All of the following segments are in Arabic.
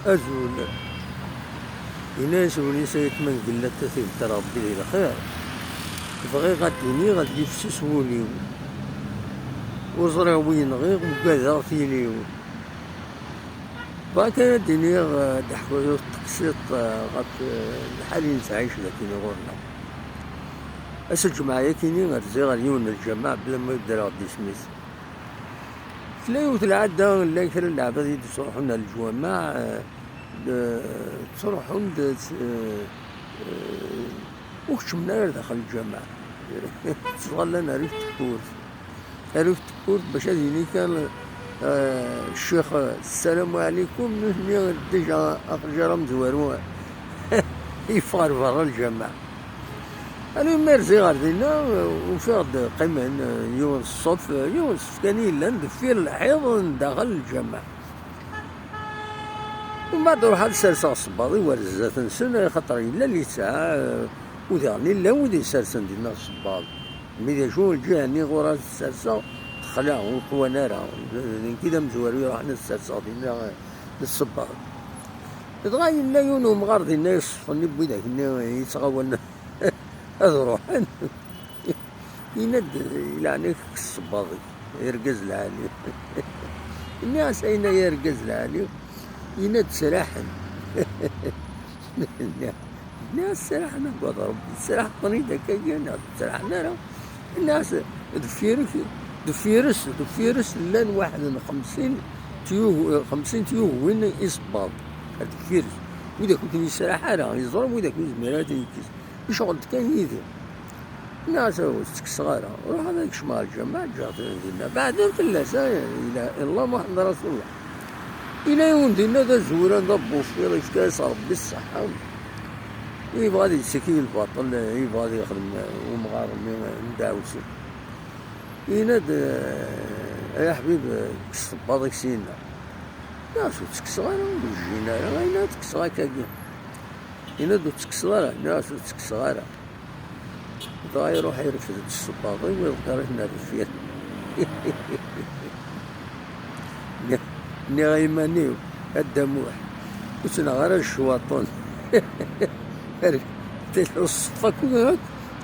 أزول إناس ونساء من قلة تثيب ربي الخير بغي غاديني غادي يفسس وليو وزرا وين غير وكذا فينيو باكا ديني ضحكو تقسيط غات الحال نتعيش لكن غورنا أس الجمعة كيني غتزي غاليون الجماعة بلا ما يبدا غادي سميت تلايوت العادة لا كرا العباد يروحون للجوامع تروحون وكتمنا داخل الجامعة تشغل لنا ريف تكورت باش هذيني كان الشيخ السلام عليكم نحن ديجا أخرج راه مزوارو يفار برا الجامعة أنا مارزي غادينا وفاض قيمان يوم الصف كان إلا ندفير الحيض داخل الجامعة ومن بعد روح سرسا الصباطي ورزات نسن خاطر إلا اللي تسعى وداني لا ودي سرسن دينا الصباط ميدا شو الجهني غورا السرسا تخلع وقوانا راه كذا مزواري راح نسرسا دينا الصباط تغاين لا يونو مغاردين يصفني بويداك يتغاون هذا روحان يند يعني الصباطي يرقز العالي الناس أين يرقز العالي يند سلاحا الناس سلاحنا قد ربي سلاح طريقة كيانا سلاحنا راه الناس دفيرس لان 50 تيوه وين يصباط دفيرس وإذا كنت يسلاحها راه يضرب وإذا كنت زميرات يكيس يشغل كان يدير الناس صغيرة وروح هذاك شمال الجماعة جات دينا بعد ثلاثة إلى الله محمد رسول الله إلى يوم دينا ذا زورا ذا بوفير يفتاس ربي الصحة يبغى يسكي الباطل يبغى يخدم ومغار نداوسو يناد يا حبيب الصباط سينا ناس تكسغارة وجينا راه يناد تكسغا كاكي يناد تكسغارة ناس تكسغارة بغا يروح يرفد الصباطي ويلقى هنا الفير ني غيمانيو الدموع وسنا غير الشواطون الصفا كلها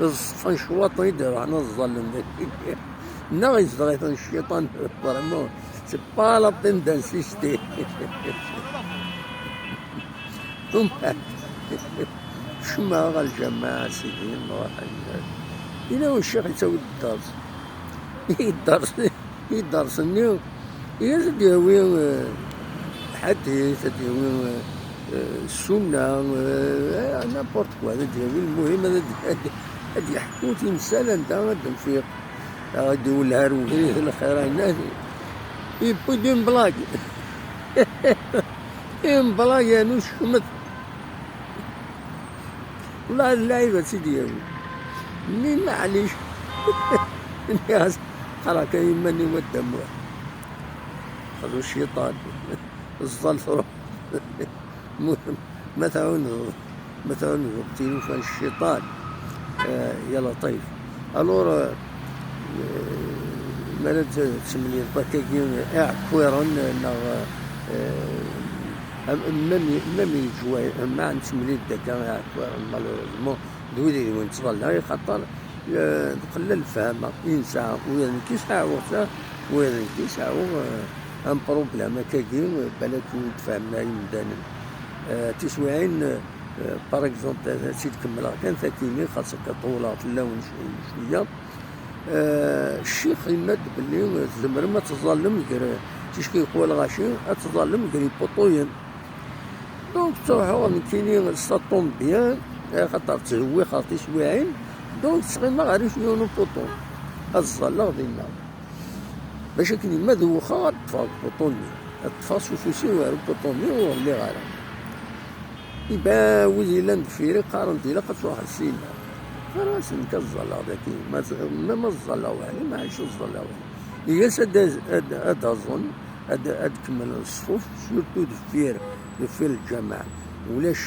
الصفا شواطون يديرو حنا الظلم داك نا غيزغيط الشيطان فريمون سي با لا بين دانسيستي ثم شما غا الجماعة سيدي نروح إلا الشيخ يسوي يدرسني يزيد يهوي حديث يهوي السنة نابورت كوا هذا يهوي المهم هذا يحكوا تمثال أنت غادي نفيق غادي والهار وفيه الخير هنا يبدون بلاك بلاك يا نوش شمت والله اللعيبة سيدي يهوي منين معليش الناس حركة يمني والدموع خذوا الشيطان الظلف روح مثلا غبتينو فان الشيطان يا لطيف الور مالت تسمني الباكاكين كويرون مامي جواي ما نسمني الدكا كويرون مالوريزمون دويدي وين تصلى خاطر قلل الفهم ينسى وين كيسعى وقتها وين كيسعى ان بروبليم كاين بالك تفهمنا يمدانا تسويعين باغ اكزومبل سي تكمل كان ثاكيني خاصك طولات اللون شويه الشيخ يمد باللي الزمر ما تظلم غير تشكي قوى الغاشي تظلم غير بوطوين دونك تروحوا من كاينين ساطون بيان خاطر تهوي خاطر سواعين دونك تسغي ما غاديش يونو بوطون الظل دينا باش كني ما ذوخا طفا بوطوني طفا سوسي وارو بوطوني وولي غارة يبا وزي لاند فيري قارن ديلا قد تروح السينا خلاص نك الظل هذاك ما الظل يعني ما عايش الظل يعني ياس هاد اظن هاد كمل الصفوف سورتو دفير الجامعة ولاش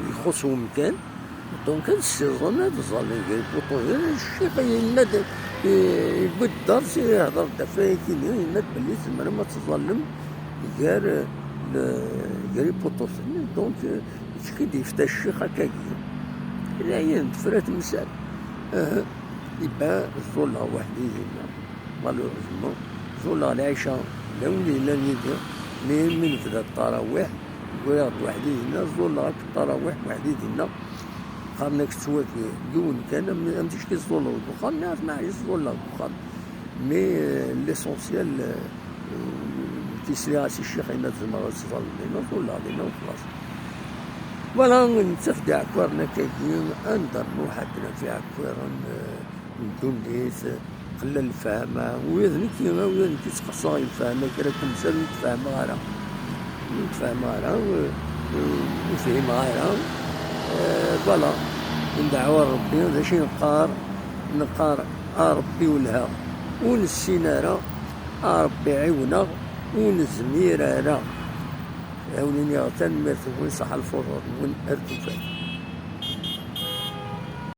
يخصو مكان دونك هاد السيزون هاد الظل ديال البوطوني الشيخ يناد يبد الدرس يهضر دفايا كيلو يناد بلي زعما ما تظلم غير بوطوس دونك كي يفتح الشيخ هكاكي هي تفرات مثال يبقى الظلة وحدي ديالنا مالوروزمون الظلة العيشة لوني لا ندير من كذا التراويح يقول وحدي ديالنا الظلة التراويح وحدي ديالنا خاصناك تسواكي دون كان ما مشيش كي الظلة والدخان نعرف ما عايش الظلة والدخان مي ليسونسيال تيسري غاسي الشيخ هنا تزعما غتصل لينا الظلة علينا وخلاص فوالا نتفق عكوارنا كاين ندرنو حدنا في عكوار ندونيس قلل الفهمة ويذني كي تقصى الفهمة كي راكم سال نتفاهم غيرها ونفهم غيرها فوالا ندعوا ربي هذا شي نقار ربي ولها ونسينا ربي عيونا ونزمير عاونيني غتنمر ونصح الفرور ونرتفع